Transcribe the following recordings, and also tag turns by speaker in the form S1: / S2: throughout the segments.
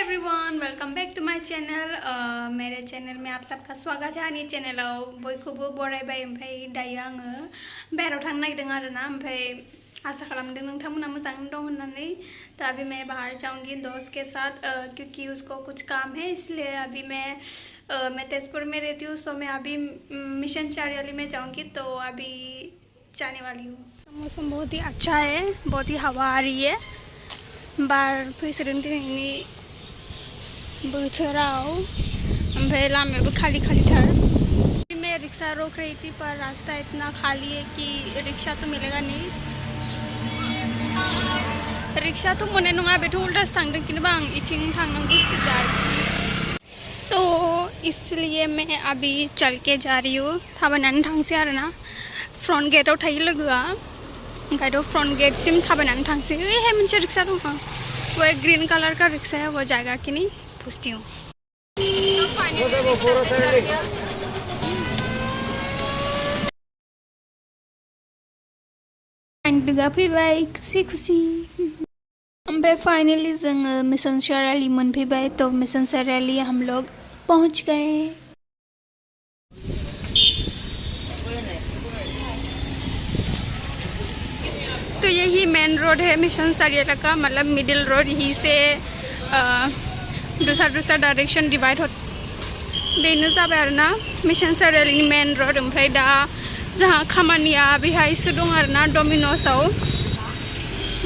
S1: Everyone welcome back to my channel मेरे channel में आप सबका स्वागत है आंनि चैनलाव बयखौबो बरायबाय ओमफ्राय दायो आङो बाहेरायाव थांनो नागिरदों आरोना ओमफ्राय आशा खालामदों नोंथांमोना मोजाङैनो दं होननानै तो अभी मैं बाहर जाऊंगी दोस्त के साथ क्योंकि उसको कुछ काम है इसलिए अभी मैं तेजपुर में रहती हूँ सो मैं अभी मिशन चारियाली में जाऊंगी तो अभी जाने वाली हूँ। मौसम बहुत ही अच्छा है, बहुत ही हवा आ रही है बार फैसोदों दिनैनि बोथोराव ओमफ्राय लामायाबो खाली खालीथार। मैं रिक्शा रोक रही थी पर रास्ता इतना खाली है कि रिक्शा तो मिलेगा नहीं। रिक्शा तो मोननाय नङा बेथ' उल्टासो थांदों किन्तु आं इथिं थांनांगौ सिदा तो इसलिए मैं अभी चल के जा रही हूँ थाबायनानै थांसै आरोना फ्रन्ट गेटआव थायो लोगोआ ओंखायनोथ' फ्रन्ट गेटसिम थाबायनानै थांसै। ओइहाय मोनसे रिक्शा दङ वो एक ग्रीन कलर का रिक्शा है वो जाएगा कि नहीं पूछती हूँ। फैबाय खुसि खुसि ओमफ्राय फाइनली जोङो मिशन चारियाली मोनफैबाय तो मिशन चारियाली हम लोग पहुंच गए। तो यही मेन रोड है मिशन चारियाली का, मतलब मिडिल रोड यहीं से दूसरा डायरेक्शन डिवाइड हो बेनो जाबाय आरोना मिशन चारियालिनि मेन रोड। ओमफ्राय दा जोंहा खामानिया बेहायसो दं आरोना डमिन'सआव।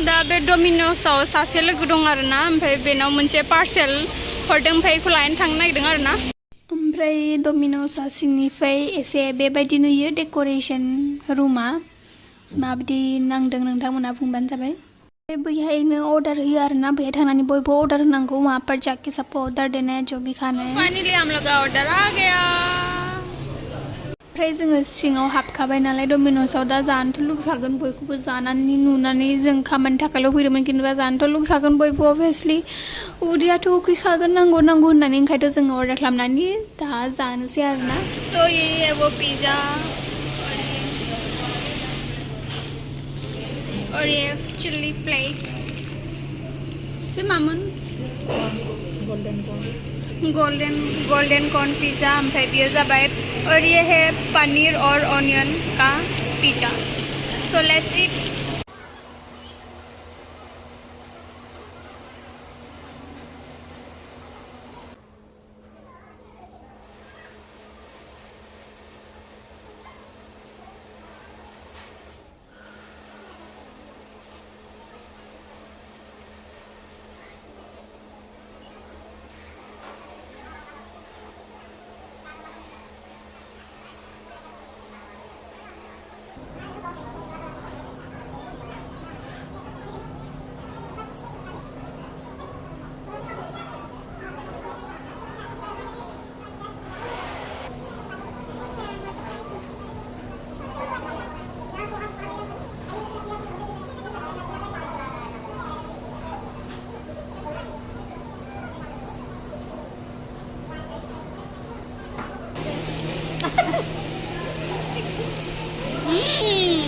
S1: दा बे डमिन'सआव सासे लोगो दं आरोना ओमफ्राय बेनाव मोनसे पार्सेल हरदों ओमफ्राय बेखौ लायनो थांनो नागिरदों आरोना। ओमफ्राय डमिन'सआ सिंनिफ्राय एसे बेबायदि नुयो डेक'रेसन रुमा माबायदि नांदों नोंथांमोना बुंबानो जाबाय। बैहायनो ऑर्डर होयो आरोना बैहाय थांनानै बयबो ऑर्डर होनांगौ वहाँ पर जाके सबको ऑर्डर देना है जो भी खाना है। फाइनली हम लोग का ऑर्डर आ गया। ओमफ्राय जोङो सिङाव हाबखाबाय नालाय डमिन'सआव दा जानोथ' लुगैखागोन बयखौबो जानानै नुनानै जों खामानि थाखायल' फैदोंमोन किन्तु जानोथ' लुगैखागोन बयबो अभियासलि उदैयाथ' उखैखागोन नांगौ होननानै ओंखायनोथ' जोङो अर्डार खालामनानै दा जानोसै आरोना। सो ये है वो पिज़्ज़ा और ये चिल्ली फ्लेक्स बे मामोन गोल्डन कॉर्न पिज़्ज़ा ओमफ्राय बियो जाबाय और ये है पनीर और ऑनियन का pizza. So let's eat.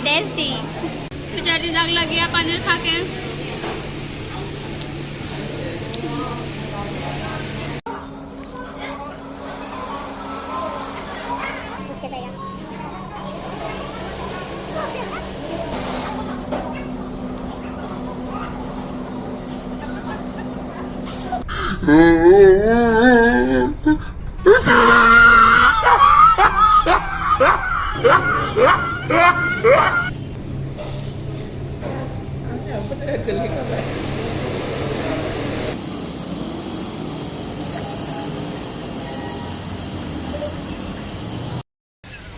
S1: Tasty बेचारी दाग लग गया पनीर खा के।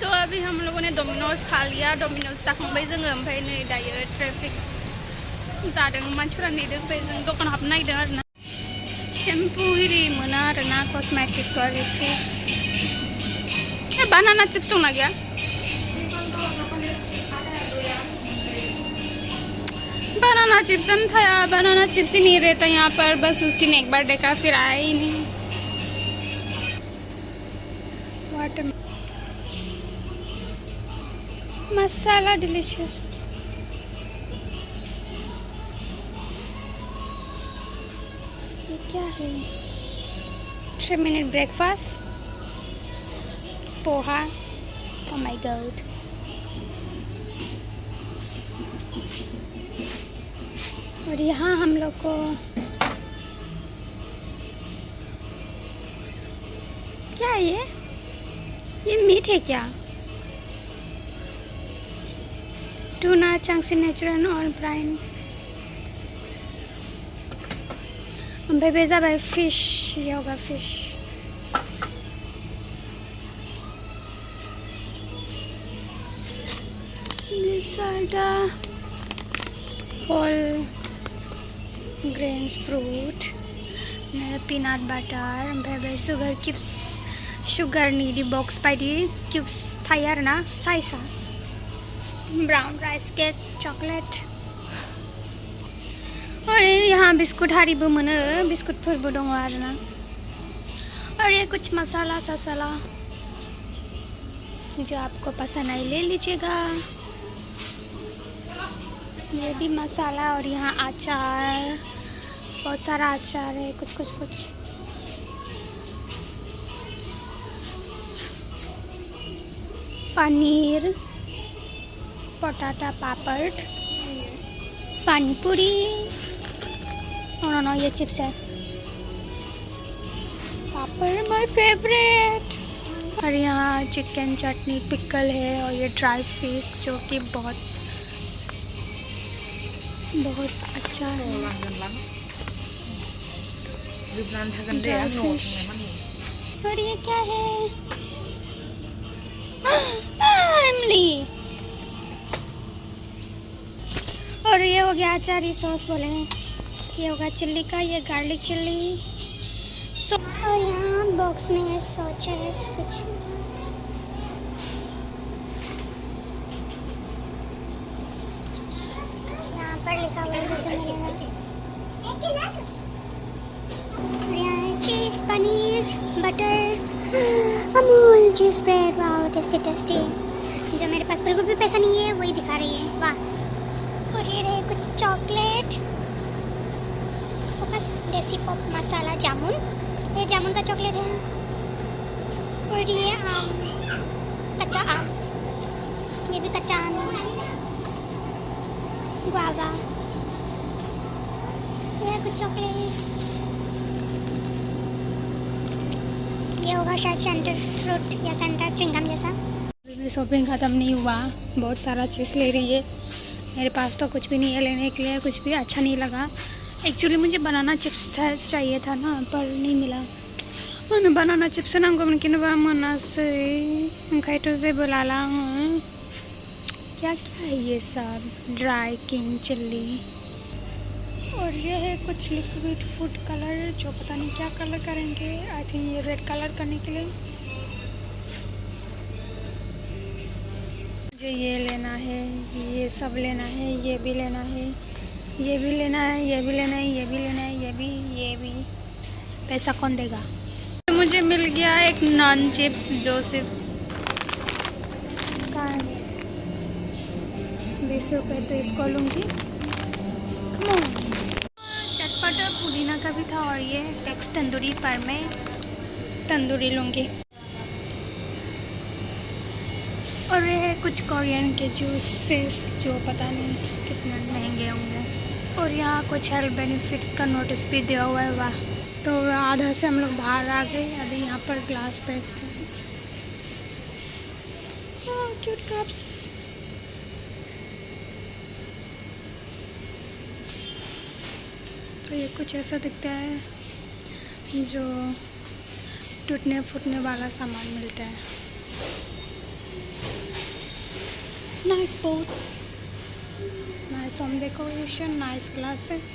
S1: तो अभी हम लोगों ने डोमिनोज खा लिया, डोमिनोज जाखांबाय जोङो ओमफ्राय नै दायो ट्रेफिक जादों मानसिफोरा नेदों ओमफ्राय जों दखान हाबनो नागिरदों आरोना शेम्पू इरि मोनो आरोना कस्मेटिक क्वालिटी। बानाना चिप्स दंना गैया? बनाना चिप्स था, बनाना चिप्स ही नहीं रहता यहाँ पर, बस उस दिन एक बार देखा फिर आया ही नहीं। वाटर मसाला डिलीशियस। क्या है? 3-minute breakfast, poha. Oh my God. और यहाँ हम लोग को क्या है ये मीट है क्या? टूना, चंक्सी नेचुरल और ब्राइन। बेबे जाबाय फिश, ये होगा fish. These are the whole grains fruit, peanut butter, बेबे sugar cubes, sugar ni di box बायदि cubes थायो आरोना साइजआ। Brown rice cake, chocolate. और यहाँ बिस्कुट हारिबो मोनो, बिस्कुटफोरबो दङ आरोना। और ये कुछ मसाला ससाला जो आपको पसंद आए ले लीजिएगा। ये भी मसाला और यहाँ अचार, बहुत सारा अचार है, कुछ। पनीर, पोटाटा पापड़, पानी पूरी। नो ये चिप्स है। पापड़ माय फेवरेट। और यहाँ चिकन चटनी, पिकल है और ये ड्राई फिश जो कि बहुत अच्छा है। Dry fish. और ये क्या है? इमली। और ये हो गया अचारी सॉस बोले हैं। ये होगा चिल्ली का, ये गार्लिक चिल्ली। और यहाँ बॉक्स में है सॉसेस कुछ। यहाँ पर लिखा हुआ है जो मिलेगा। यहाँ है चीज़, पनीर, बटर, अमूल चीज़ ब्रेड। वाह टेस्टी। जो मेरे पास बिल्कुल भी पैसा नहीं है वही दिखा रही है। वाह। और ये रहे कुछ चॉकलेट, फोकस देसी पॉप मसाला जामुन। ये जामुन का चॉकलेट है। और ये आम, कच्चा आम, ये भी कच्चा आम है। गुआवा। ये कुछ चॉकलेट, ये होगा शायद सेंटर फ्रूट या सेंटर चिंगम जैसा। अभी भी शॉपिंग ख़त्म नहीं हुआ, बहुत सारा चीज़ ले रही है। मेरे पास तो कुछ भी नहीं है लेने के लिए, कुछ भी अच्छा नहीं लगा। एक्चुअली मुझे बनाना चिप्स चाहिए था ना, पर नहीं मिला। मैंने बनाना चिप्स नांगौ किनोबा मोनासै, ओंखायनोथ' जेबो लाला आङो। क्या है ये सब? Dry king chilli. और ये है कुछ लिक्विड फूड कलर, जो पता नहीं क्या कलर करेंगे। आई थिंक ये रेड कलर करने के लिए। मुझे ये लेना है, ये सब लेना है, ये भी लेना है, ये भी लेना है, ये भी लेना है, ये भी लेना है, ये भी। पैसा कौन देगा? मुझे मिल गया एक नॉन चिप्स जो सिर्फ 20 रुपये, तो इसको लूँगी। चटपट पुदीना का भी था। और ये टेक्स तंदूरी, पर मैं तंदूरी लूँगी। और ये है कुछ कोरियन के जूसेस जो पता नहीं कितने महंगे होंगे। और यहाँ कुछ हेल्थ बेनिफिट्स का नोटिस भी दिया हुआ है। वाह। तो आधा से हम लोग बाहर आ गए। अभी यहाँ पर ग्लास बेचते हैं। Cute cups. तो ये कुछ ऐसा दिखता है जो टूटने फूटने वाला सामान मिलता है। Nice boats, nice home decoration, nice glasses,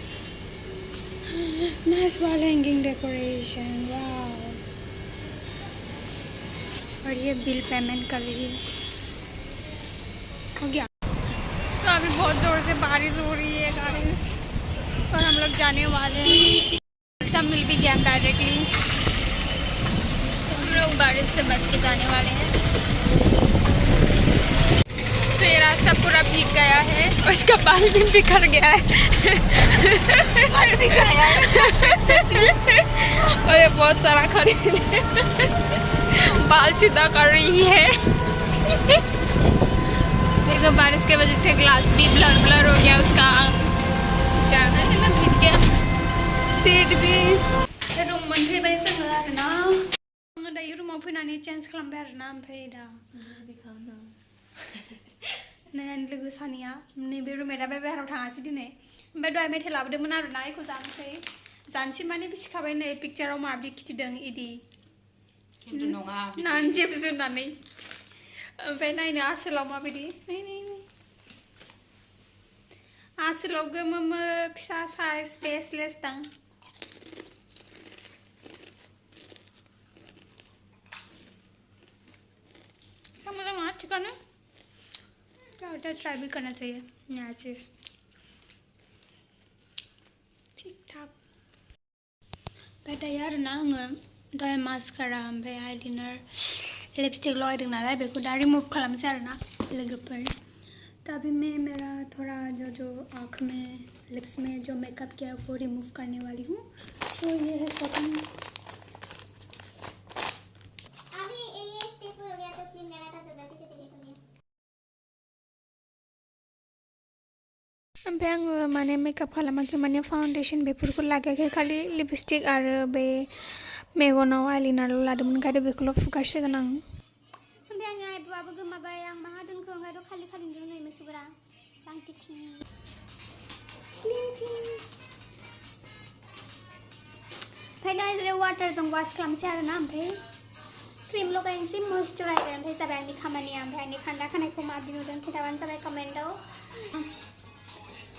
S1: nice wall hanging decoration. Wow. और ये बिल पेमेंट कर रही है। हो गया। तो अभी बहुत ज़ोर से बारिश हो रही है गाइस, और हम लोग जाने वाले हैं। सब मिल भी गया डायरेक्टली, तो हम लोग बारिश से बच के जाने वाले हैं। तो ये रास्ता पूरा भीग गया है और इसका बाल भी बिखर गया है। और ये बहुत सारा खड़ी बाल सीधा कर रही है। देखो बारिश के वजह से ग्लास भी ब्लर हो गया उसका, जाना है ना भीज गया। सीट भी रूम मोनफैबाय जोङो आरोना आङो दायो रूमाव फैनानै चेन्ज खालामबाय आरोना ओमफ्राय दा नैन लोगो सानैया नैबे रुममेटआ बे बाहेरायाव थाङासै दिनै ओमफ्राय दहाय मेथाइ लाबोदोंमोन आरोना बेखौ जानोसै माने बिसिखाबाय नै पिक्चाराव माबायदि खिथिदों इदि खिन्थु नङा नानजेबजो होननानै ओमफ्राय नायनो आसोलाव माबायदि नाय आसोलाव गोमोमो फिसा साइज लेस दां मोजां नङा थिगानो दा ट्राई भी करना चाहिए नया चीज़ ठीक ठाक ओमफ्राय दायो आरोना आङो दहाय मास्कारा ओमफ्राय आइलाइनार लिपस्टिक लगायदों नालाय बेखौ दा रिमुव खालामसै आरोना लोगोफोर। तो अभी मैं मेरा थोड़ा जो आँख में लिप्स में जो मेकअप किया वो रिमूव करने वाली हूँ। तो ये है कॉटन। ओमफ्राय आङो माने मेकअप खालामाखै माने फाउन्डेसन बेफोरखौ लागायाखै खालि लिपस्टिक आरो बे मेगनाव आइलाइनारल' लादोंमोन ओंखायनो बेखौल' फुगारसिगोन आं। ओमफ्राय आंनि आइब्र'आबो गोमाबाय आं माहा दोनखो ओंखायनो खालि दोनो मोसौफोरा लांथिथिं ओमफ्राय दा वाटारजों वाश खालामसै आरोना ओमफ्राय क्रीम लगायनोसै मयस्चराइजार ओमफ्राय जाबाय आंनि खामानिया। ओमफ्राय आंनि खान्दा खानायखौ माबायदि नुदों खिन्थाबानो जाबाय कमेन्टआव।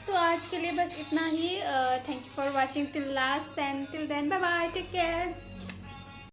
S1: तो आज के लिए बस इतना ही। Thank you for watching till last and till then bye bye take care.